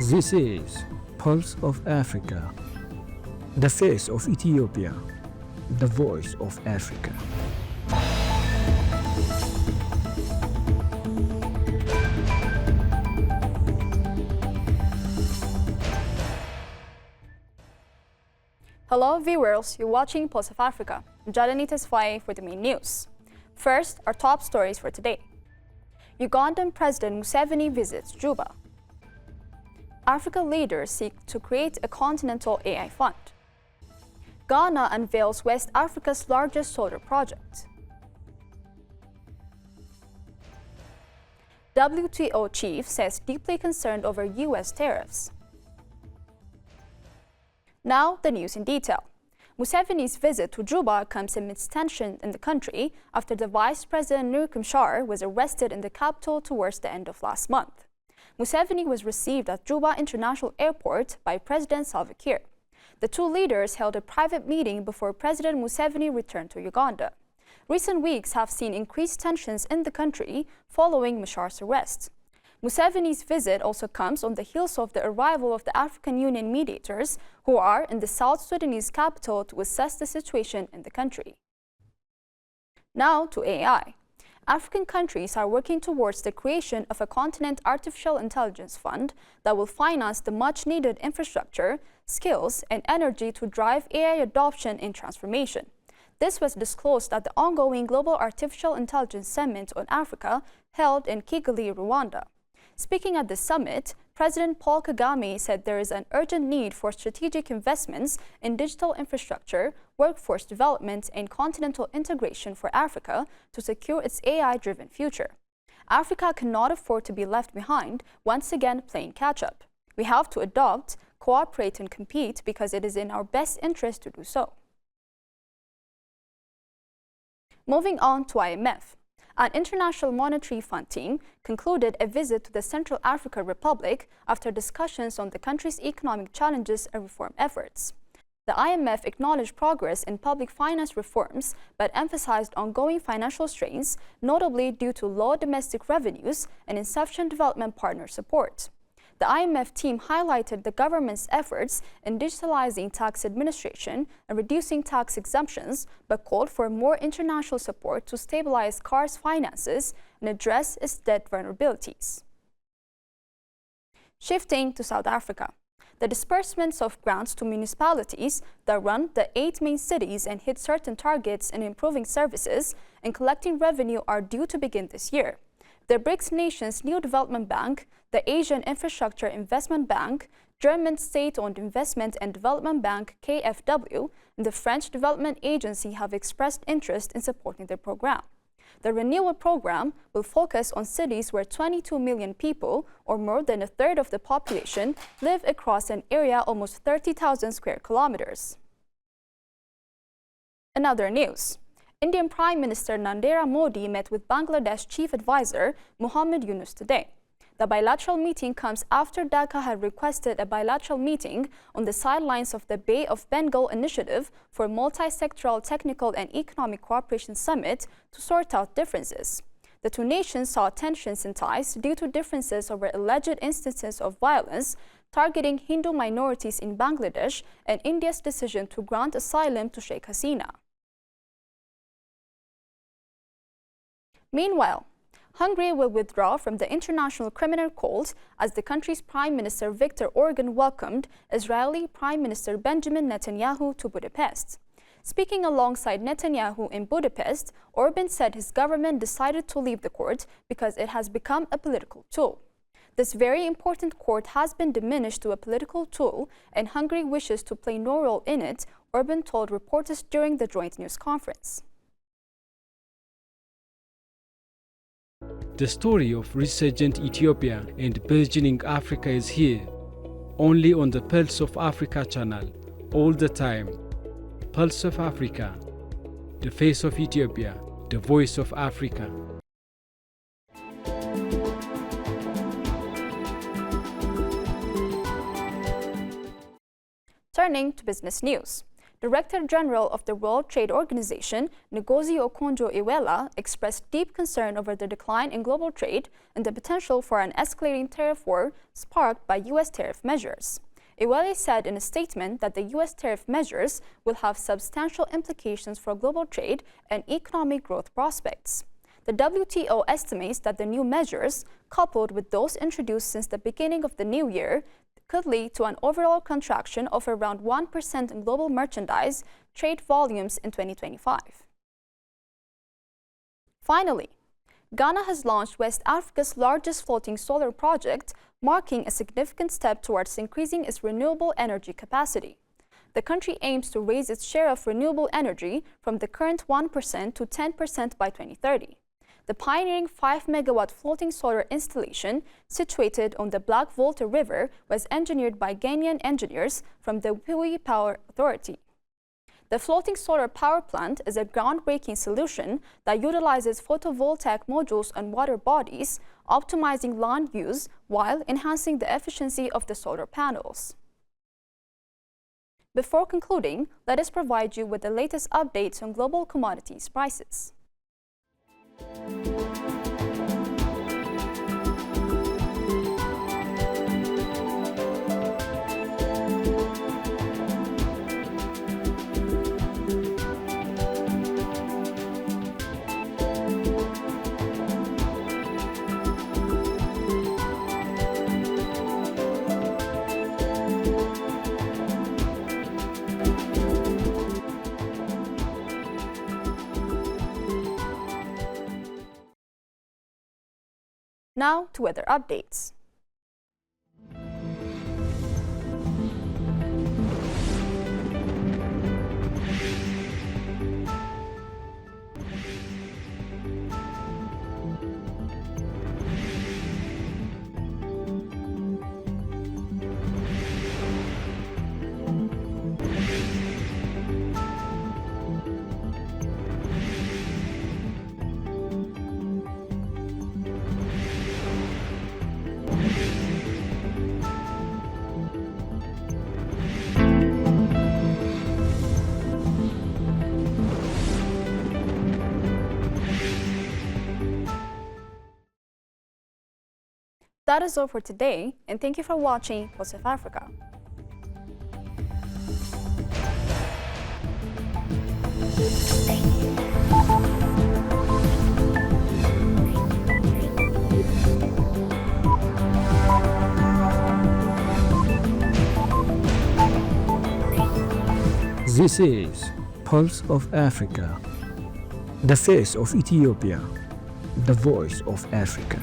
This is Pulse of Africa, the face of Ethiopia, the voice of Africa. Hello viewers, you're watching Pulse of Africa. I'm Jalanita Swaye for the main news. First, our top stories for today. Ugandan President Museveni visits Juba. Africa leaders seek to create a continental AI fund. Ghana unveils West Africa's largest solar project. WTO chief says deeply concerned over US tariffs. Now, the news in detail. Museveni's visit to Juba comes amidst tension in the country after the Vice President Riek Machar was arrested in the capital towards the end of last month. Museveni was received at Juba International Airport by President Salva Kiir. The two leaders held a private meeting before President Museveni returned to Uganda. Recent weeks have seen increased tensions in the country following Machar's arrest. Museveni's visit also comes on the heels of the arrival of the African Union mediators, who are in the South Sudanese capital to assess the situation in the country. Now to AI. African countries are working towards the creation of a continent artificial intelligence fund that will finance the much-needed infrastructure, skills, and energy to drive AI adoption and transformation. This was disclosed at the ongoing Global Artificial Intelligence Summit on Africa held in Kigali, Rwanda. Speaking at the summit, President Paul Kagame said there is an urgent need for strategic investments in digital infrastructure, workforce development, and continental integration for Africa to secure its AI-driven future. Africa cannot afford to be left behind, once again playing catch-up. We have to adopt, cooperate, and compete because it is in our best interest to do so. Moving on to IMF. An International Monetary Fund team concluded a visit to the Central African Republic after discussions on the country's economic challenges and reform efforts. The IMF acknowledged progress in public finance reforms but emphasized ongoing financial strains, notably due to low domestic revenues and insufficient development partner support. The IMF team highlighted the government's efforts in digitalizing tax administration and reducing tax exemptions, but called for more international support to stabilize CAR's finances and address its debt vulnerabilities. Shifting to South Africa. The disbursements of grants to municipalities that run the 8 main cities and hit certain targets in improving services and collecting revenue are due to begin this year. The BRICS nations' New Development Bank, the Asian Infrastructure Investment Bank, German State-Owned Investment and Development Bank KfW, and the French Development Agency have expressed interest in supporting the program. The renewal program will focus on cities where 22 million people, or more than a third of the population, live across an area almost 30,000 square kilometers. In other news, Indian Prime Minister Narendra Modi met with Bangladesh Chief Advisor Muhammad Yunus today. The bilateral meeting comes after Dhaka had requested a bilateral meeting on the sidelines of the Bay of Bengal Initiative for Multi-Sectoral Technical and Economic Cooperation Summit to sort out differences. The two nations saw tensions in ties due to differences over alleged instances of violence targeting Hindu minorities in Bangladesh and India's decision to grant asylum to Sheikh Hasina. Meanwhile, Hungary will withdraw from the International Criminal Court as the country's Prime Minister Viktor Orban welcomed Israeli Prime Minister Benjamin Netanyahu to Budapest. Speaking alongside Netanyahu in Budapest, Orban said his government decided to leave the court because it has become a political tool. This very important court has been diminished to a political tool, and Hungary wishes to play no role in it, Orban told reporters during the joint news conference. The story of resurgent Ethiopia and burgeoning Africa is here, only on the Pulse of Africa channel, all the time. Pulse of Africa, the face of Ethiopia, the voice of Africa. Turning to business news. Director General of the World Trade Organization, Ngozi Okonjo-Iweala, expressed deep concern over the decline in global trade and the potential for an escalating tariff war sparked by U.S. tariff measures. Iweala said in a statement that the U.S. tariff measures will have substantial implications for global trade and economic growth prospects. The WTO estimates that the new measures, coupled with those introduced since the beginning of the new year, could lead to an overall contraction of around 1% in global merchandise trade volumes in 2025. Finally, Ghana has launched West Africa's largest floating solar project, marking a significant step towards increasing its renewable energy capacity. The country aims to raise its share of renewable energy from the current 1% to 10% by 2030. The pioneering 5-megawatt floating solar installation, situated on the Black Volta River, was engineered by Ghanaian engineers from the POA Power Authority. The floating solar power plant is a groundbreaking solution that utilizes photovoltaic modules on water bodies, optimizing land use while enhancing the efficiency of the solar panels. Before concluding, let us provide you with the latest updates on global commodities prices. Now to weather updates. That is all for today, and thank you for watching Pulse of Africa. This is Pulse of Africa, the face of Ethiopia, the voice of Africa.